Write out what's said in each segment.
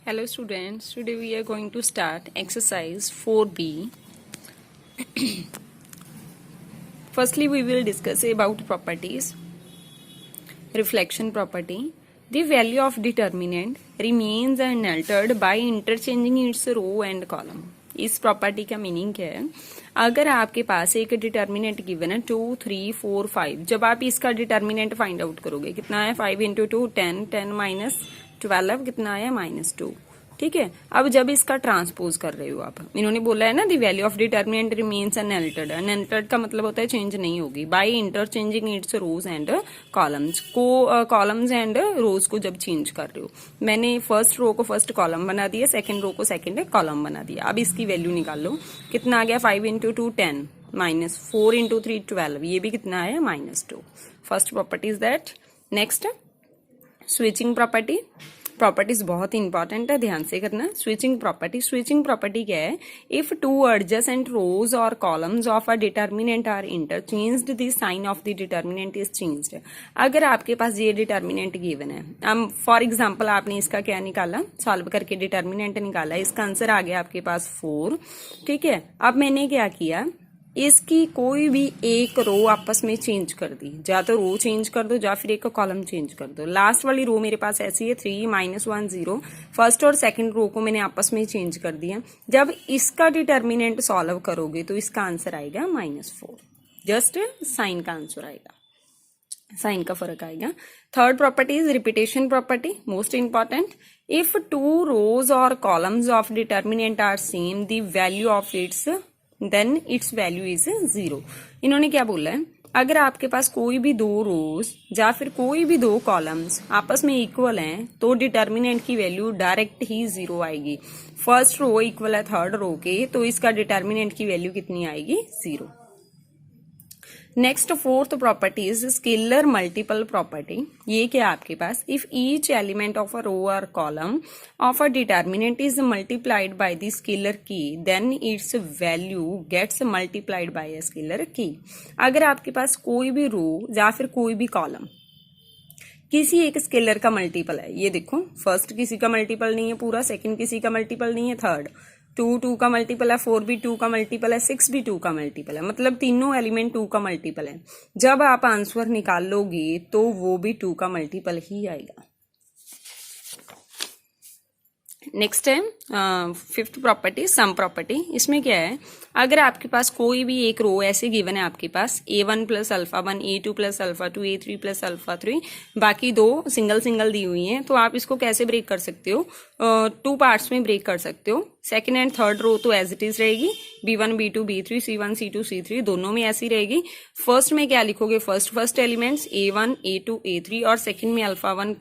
Hello students, today we are going to start exercise 4B. Firstly, we will discuss about properties. Reflection property. The value of determinant remains unaltered by interchanging its row and column. इस property का meaning क्या है? अगर आपके पास एक determinant given है 2, 3, 4, 5, जब आप इसका डिटर्मिनेंट फाइंड आउट करोगे कितना है 5 इंटू 2 10, 10 माइनस 12 कितना है -2. ठीक है, अब जब इसका ट्रांसपोज कर रहे हो आप, इन्होंने बोला है ना the value of determinant remains unaltered. Unaltered का मतलब होता है चेंज नहीं होगी by interchanging its rows and columns को. कॉलम्स एंड रोज को जब चेंज कर रहे हो, मैंने फर्स्ट रो को फर्स्ट कॉलम बना दिया, सेकंड रो को सेकंड कॉलम बना दिया. अब इसकी वैल्यू निकाल लो, कितना आ गया 5 इंटू 2 10 माइनस 4 इंटू 3 12, ये भी कितना है -2. First property is that. Next switching property. Properties बहुत इंपॉर्टेंट है, ध्यान से करना. स्विचिंग प्रॉपर्टी क्या है? इफ टू एडजेसेंट रोज और columns of a determinant are interchanged, the sign of the determinant is changed. अगर आपके पास ये डिटर्मिनेंट गिवन है, फॉर एग्जांपल आपने इसका क्या निकाला, सॉल्व करके डिटर्मिनेंट निकाला, इसका आंसर आ गया आपके पास 4. ठीक है, अब मैंने क्या किया, इसकी कोई भी एक रो आपस में चेंज कर दी, या तो रो चेंज कर दो या फिर एक कॉलम चेंज कर दो. लास्ट वाली रो मेरे पास ऐसी है 3 -1 0. फर्स्ट और सेकंड रो को मैंने आपस में चेंज कर दिया. जब इसका डिटर्मिनेंट सॉल्व करोगे तो इसका आंसर आएगा -4. जस्ट साइन का आंसर आएगा, साइन का फर्क आएगा. Third property is repetition property, most important. If two rows और columns of determinant are same, the value of its then its value is 0. इन्होंने क्या बोला है, अगर आपके पास कोई भी दो रोज या फिर कोई भी दो कॉलम्स आपस में इक्वल हैं तो डिटर्मिनेंट की वैल्यू डायरेक्ट ही 0 आएगी. फर्स्ट रो इक्वल है थर्ड रो के, तो इसका डिटर्मिनेंट की वैल्यू कितनी आएगी 0. Next fourth property is scalar multiple property. ये क्या आपके पास, if each element of a row और column of a determinant is multiplied by the scalar k, then its value gets multiplied by a scalar k. अगर आपके पास कोई भी रो या फिर कोई भी कॉलम किसी एक स्केलर का मल्टीपल है, ये देखो फर्स्ट किसी का मल्टीपल नहीं है पूरा, सेकंड किसी का मल्टीपल नहीं है, थर्ड 2 का मल्टीपल है, 4 भी 2 का मल्टीपल है, 6 भी 2 का मल्टीपल है, मतलब तीनों एलिमेंट 2 का मल्टीपल है. जब आप आंसर निकाल लोगे तो वो भी 2 का मल्टीपल ही आएगा. नेक्स्ट है फिफ्थ प्रॉपर्टी सम प्रॉपर्टी. इसमें क्या है, अगर आपके पास कोई भी एक रो ऐसे गिवन है आपके पास A1 + α1, A2 + α2, A3 + α3, बाकी दो सिंगल सिंगल दी हुई हैं, तो आप इसको कैसे ब्रेक कर सकते हो, 2 पार्ट्स में ब्रेक कर सकते हो. सेकंड एंड थर्ड रो तो एज इट इज रहेगी, B1 B2 B3 C1 C2 C3 दोनों में ऐसी रहेगी. फर्स्ट में क्या लिखोगे, first elements A1 A2 A3 और सेकंड में α1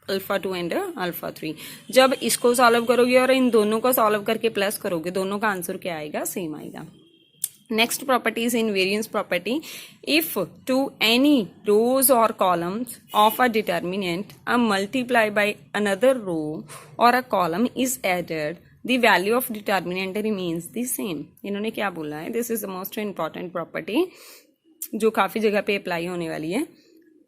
α2 एंड α3. जब इसको सॉल्व करोगे और इन दोनों को सॉल्व करके प्लस करोगे, दोनों का आंसर क्या आएगा, सेम आएगा. Next property is invariance property. If two any rows और columns of a determinant a multiply by another row और a column is added, the value of determinant remains the same. इन्होंने क्या बोला है, this is the most important property जो काफी जगह पे अप्लाई होने वाली है.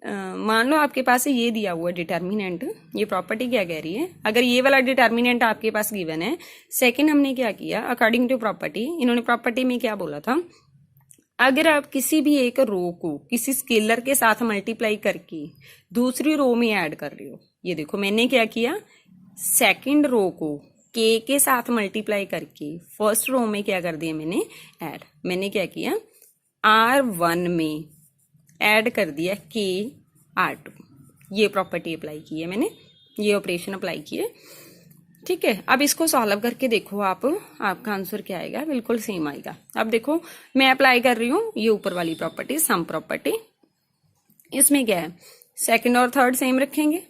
मान लो आपके पास ये दिया हुआ डिटर्मिनेंट, ये प्रॉपर्टी क्या कह रही है, अगर ये वाला डिटर्मिनेंट आपके पास गिवन है, सेकंड हमने क्या किया अकॉर्डिंग टू प्रॉपर्टी, इन्होंने प्रॉपर्टी में क्या बोला था, अगर आप किसी भी एक रो को किसी स्केलर के साथ मल्टीप्लाई करके दूसरी रो में ऐड कर रहे हो, ये देखो मैंने क्या किया, सेकंड रो को के साथ मल्टीप्लाई करके फर्स्ट रो में क्या कर दिया मैंने ऐड. मैंने क्या किया, R1 में ऐड कर दिया के R2. ये प्रॉपर्टी अप्लाई की है मैंने, ये ऑपरेशन अप्लाई किए. ठीक है, अब इसको सॉल्व करके देखो आपका आंसर क्या आएगा, बिल्कुल सेम आएगा. अब देखो मैं अप्लाई कर रही हूँ ये ऊपर वाली प्रॉपर्टी सम प्रॉपर्टी. इसमें क्या है, सेकंड और थर्ड सेम रखेंगे.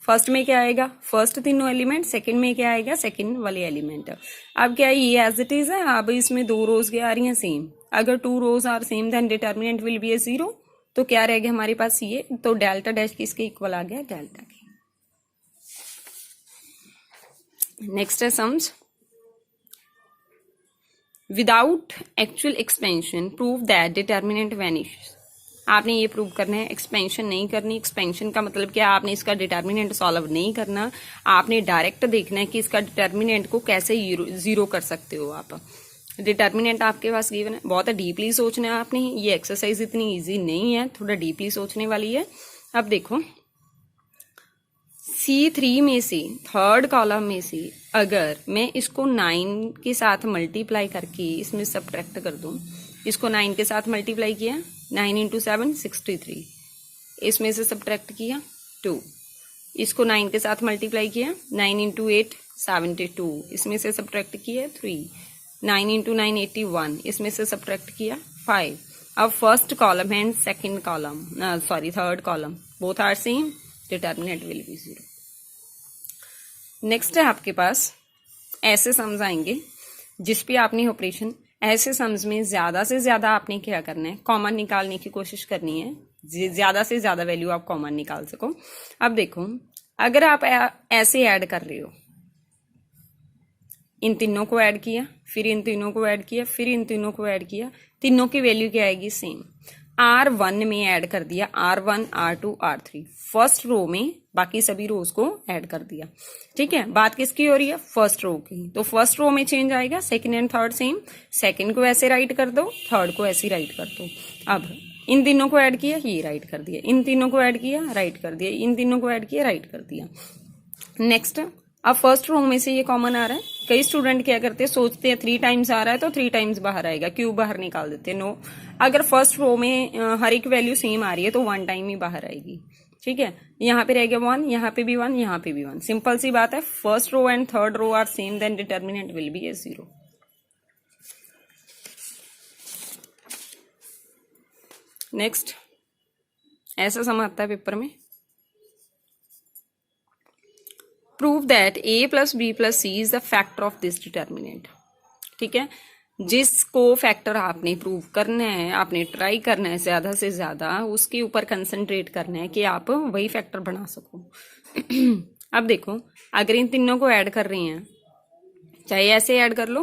फर्स्ट में क्या आएगा, फर्स्ट तीनों एलिमेंट, सेकंड में क्या आएगा, सेकंड वाले एलिमेंट. अब क्या है, ये एज इट इज है. अब इसमें दो रोज क्या आ रही हैं, सेम. अगर 2 rows are same then determinant will be 0. तो क्या रहेगा हमारे पास ये, तो डेल्टा डैश किसके इक्वल आ गया, डेल्टा के. नेक्स्ट है sums. Without actual expansion prove that determinant vanishes. आपने ये प्रूव करना है, एक्सपेंशन नहीं करनी। एक्सपेंशन का मतलब क्या, आपने इसका डिटर्मिनेंट सॉल्व नहीं करना, आपने डायरेक्ट देखना है कि इसका डिटर्मिनेंट को कैसे जीरो कर सकते हो आप। डिटर्मिनेंट आपके पास गिवन है, बहुत डीपली सोचना है आपने, ये एक्सरसाइज इतनी इजी नहीं है, थोड़ा डीपली सोचने वाली है। अब देखो C3 में से थर्ड कॉलम में से अगर मैं इसको 9 के साथ मल्टीप्लाई करके इसमें सब्ट्रैक्ट कर दूं, इसको 9 के साथ मल्टीप्लाई किया, 9 इंटू 7 63, इसमें से सब्ट्रैक्ट किया 2, इसको 9 के साथ मल्टीप्लाई किया, 9 इंटू 8 72, इसमें से सब्ट्रैक्ट किया 3, 9 इंटू 9 81, इसमें से सब्ट्रैक्ट किया 5। अब first column and second column third column both are same, determinant will be 0। Next है आपके पास ऐसे सम्स आएंगे जिस पे आपने ऑपरेशन, ऐसे सम्स में ज्यादा से ज्यादा आपने क्या करना है, कॉमन निकालने की कोशिश करनी है, ज्यादा से ज्यादा वैल्यू आप कॉमन निकाल सको। अब देखो अगर आप ऐसे ऐड कर रहे हो, इन तीनों को ऐड किया, फिर इन तीनों को ऐड किया, फिर इन तीनों को ऐड किया, तीनों की वैल्यू क्या आएगी, सेम। R1 में ऐड कर दिया, R1 R2 R3 first row में, बाकी सभी रोज को ऐड कर दिया। ठीक है, बात किसकी हो रही है, फर्स्ट रो की। तो फर्स्ट रो में चेंज आएगा, second and third same, second को ऐसे राइट कर दो, थर्ड को ऐसे राइट कर दो। अब इन तीनों को ऐड किया, ये राइट कर दिया, इन तीनों को ऐड किया, राइट कर दिया, इन तीनों को ऐड किया, राइट कर दिया। नेक्स्ट, अब फर्स्ट रो में से ये कॉमन आ रहा है। कई स्टूडेंट क्या करते हैं, सोचते हैं 3 टाइम्स आ रहा है तो 3 टाइम्स बाहर आएगा, क्यों बाहर निकाल देते हैं। नो, अगर फर्स्ट रो में हर एक वैल्यू सेम आ रही है तो 1 टाइम ही बाहर आएगी। ठीक है, यहाँ पे रह गया 1, यहाँ पे भी 1, यहाँ पे भी 1, सिंपल सी बात है। First row and third row are same, then determinant will be 0। Next, ऐसा सम आता है पेपर में, prove that A plus B plus C is the factor of this determinant. ठीक है, जिसको फैक्टर आपने प्रूव करना है, आपने ट्राई करना है ज्यादा से ज्यादा, उसके ऊपर कंसंट्रेट करना है कि आप वही फैक्टर बना सको। अब देखो अगर इन तीनों को ऐड कर रहे हैं, चाहे ऐसे ऐड कर लो,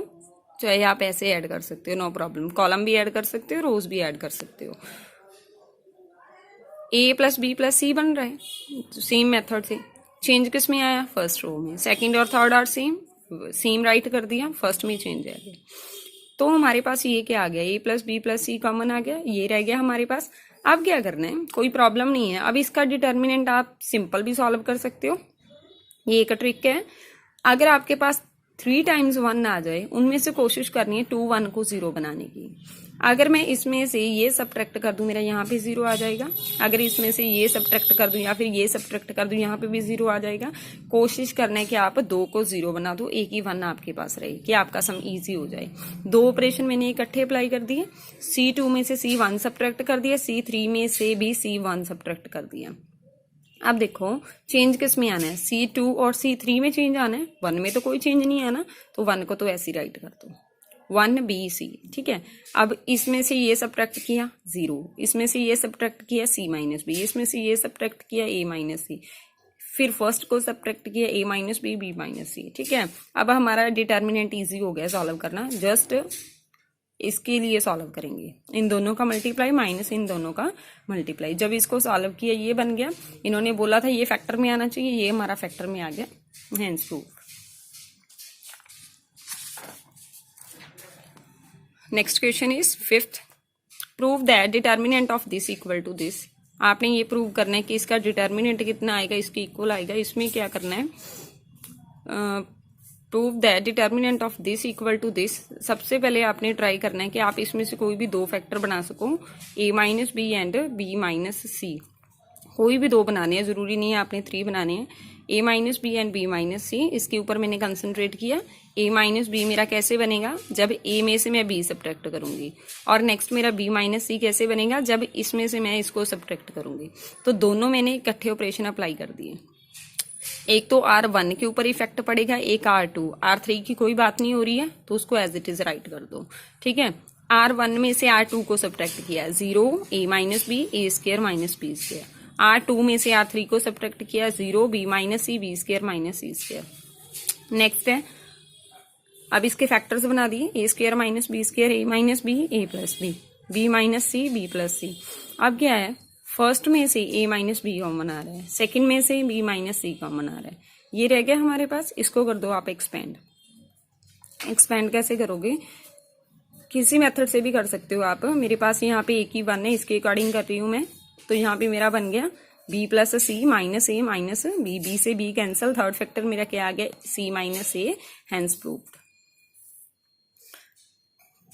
चाहे आप ऐसे ऐड कर सकते हो, नो प्रॉब्लम। कॉलम भी ऐड कर सकते हो, रोज भी ऐड कर सकते हो। A plus B plus C बन रहा है सेम मेथड से। चेंज किस में आया, फर्स्ट रो में। सेकंड और third are same, same write कर दिया, फर्स्ट में चेंज आ गया। तो हमारे पास ये क्या आ गया, A plus B plus C common आ गया, ये रह गया हमारे पास। अब क्या करना है, कोई प्रॉब्लम नहीं है। अब इसका डिटर्मिनेंट आप सिंपल भी सॉल्व कर सकते हो, ये एक ट्रिक है। अगर आपके पास 3 टाइम्स 1 आ जाए, उनमें से कोशिश करनी है 2 1 को 0 बनाने की। अगर मैं इसमें से ये सब्ट्रैक्ट कर दूं, मेरा यहाँ पे 0 आ जाएगा। अगर इसमें से ये सब्ट्रैक्ट कर दूं या फिर ये सब्ट्रैक्ट कर दूं, यहाँ पे भी 0 आ जाएगा। कोशिश करना है कि आप 2 को 0 बना दो, एक ही 1 आपके पास रहे, कि आपका सम इजी हो जाए। 2 ऑपरेशन मैंने इकट्ठे अप्लाई कर दिए। C2 में से C1 सब्ट्रैक्ट कर दिया, C3 में से भी C1 सब्ट्रैक्ट कर दिया। अब देखो चेंज किस में आना है, C2 और C3 में चेंज आना है, 1 में तो कोई चेंज नहीं आना, तो 1 को तो ऐसे राइट कर दो, 1 B C। ठीक है, अब इसमें से ये सब्ट्रैक्ट किया 0, इसमें से ये सब्ट्रैक्ट किया C माइनस B, इसमें से ये सब्ट्रैक्ट किया A माइनस C, फिर फर्स्ट को सब्ट्रैक्ट किया A minus B B minus C। ठीक है, अब हमारा डिटर्मिनेंट इजी हो गया सॉल्व करना। जस्ट इसके लिए सॉल्व करेंगे, इन दोनों का मल्टीप्लाई माइनस इन दोनों का मल्टीप्लाई। जब इसको सॉल्व किया ये बन गया, इन्होंने बोला था ये फैक्टर में आना चाहिए, ये हमारा फैक्टर में आ गया, hence prove. Next question is 5th, prove that determinant of this equal to this. आपने ये प्रूव करना है कि इसका डिटर्मिनेंट कितना आएगा, इसके इक्वल आएगा। इसमें क्या करना है, prove that determinant of this equal to this. सबसे पहले आपने ट्राई करना है कि आप इसमें से कोई भी 2 फैक्टर बना सको, A minus B and B minus C। कोई भी 2 बनाने हैं, जरूरी नहीं है आपने 3 बनाने हैं। A minus B and B minus C, इसके ऊपर मैंने कंसंट्रेट किया। A माइनस B मेरा कैसे बनेगा, जब A में से मैं B सब्ट्रैक्ट करूंगी, और नेक्स्ट मेरा B माइनस C कैसे बनेगा, जब इसमें से मैं इसको सब्ट्रैक्ट करूंगी। तो दोनों मैंने इकट्ठे ऑपरेशन अप्लाई कर दिए। एक तो R1 के ऊपर इफेक्ट पड़ेगा, एक R2, R3 की कोई बात नहीं हो रही है तो उसको एज इट इज राइट कर दो। ठीक है, R1 में से R2 को सब्ट्रैक्ट किया 0 A minus B A square minus B square. R2 में से R3 को सब्ट्रैक्ट किया 0 B minus C B square minus C square. Next है, अब इसके फैक्टर्स बना दिए, A square minus B square A minus B A plus B। B minus C, B plus C. अब क्या है, फर्स्ट में से ए माइनस बी कॉमन आ रहा है, सेकंड में से बी माइनस सी कॉमन आ रहा है, ये रह गया हमारे पास। इसको कर दो आप एक्सपेंड। एक्सपेंड कैसे करोगे, किसी मेथड से भी कर सकते हो आप। मेरे पास यहाँ पे एक ही वन है, इसके अकॉर्डिंग कर रही हूँ मैं। तो यहाँ पे मेरा बन गया बी प्लस सी माइनस ए माइनस बी, बी से बी कैंसिल, थर्ड फैक्टर मेरा क्या आ गया, सी माइनस ए, हैंस प्रूव्ड।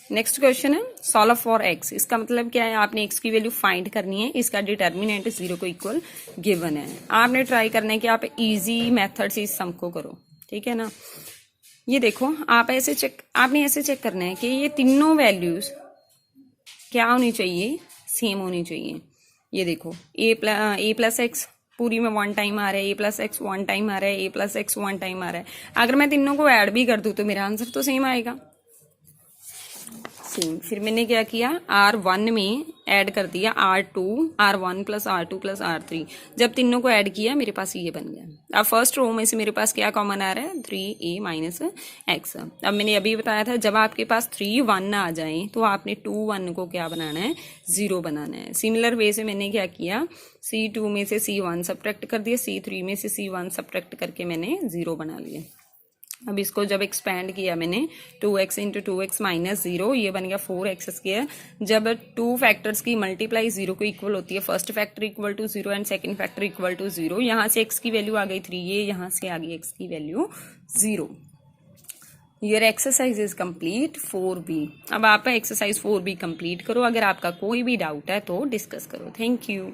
नेक्स्ट क्वेश्चन है सॉल्व फॉर एक्स। इसका मतलब क्या है, आपने एक्स की वैल्यू फाइंड करनी है, इसका डिटर्मिनेंट 0 को इक्वल गिवन है। आपने ट्राई करना है कि आप इजी मेथड से इस सम को करो, ठीक है ना। ये देखो, आपने ऐसे चेक करना है कि ये तीनों वैल्यूज क्या होनी चाहिए, सेम होनी चाहिए। ये देखो ए प्लस एक्स पूरी में 1 टाइम आ रहा है, ए प्लस एक्स 1 टाइम आ रहा है, ए प्लस एक्स 1 टाइम आ रहा है। अगर मैं तीनों को ऐड भी कर दूं तो मेरा आंसर तो सेम आएगा, सेम। फिर मैंने क्या किया, R1 में ऐड कर दिया R2, R1 plus R2 plus R3। जब तीनों को ऐड किया मेरे पास ये बन गया। अब फर्स्ट रो में से मेरे पास क्या कॉमन आ रहा है, 3a माइनस एक्स। अब मैंने अभी बताया था जब आपके पास 3 1 आ जाए तो आपने 2 1 को क्या बनाना है, 0 बनाना है। सिमिलर वे से मैंने क्या किया, C2 में से C1 सब्ट्रैक्ट कर दिया, C3 में से C1 सब्ट्रैक्ट करके मैंने 0 बना लिया। अब इसको जब एक्सपैंड किया मैंने 2x इंटू 2x माइनस 0, ये बन गया 4x स्क्वायर। जब 2 फैक्टर्स की मल्टीप्लाई 0 को इक्वल होती है, first factor equal to 0 and second factor equal to 0, यहाँ से x की वैल्यू आ गई 3, ये यहाँ से आ गई x की value 0। Your exercise is complete 4b। अब आप एक्सरसाइज 4b कंप्लीट करो। अगर आपका कोई भी डाउट है तो डिस्कस करो। Thank you.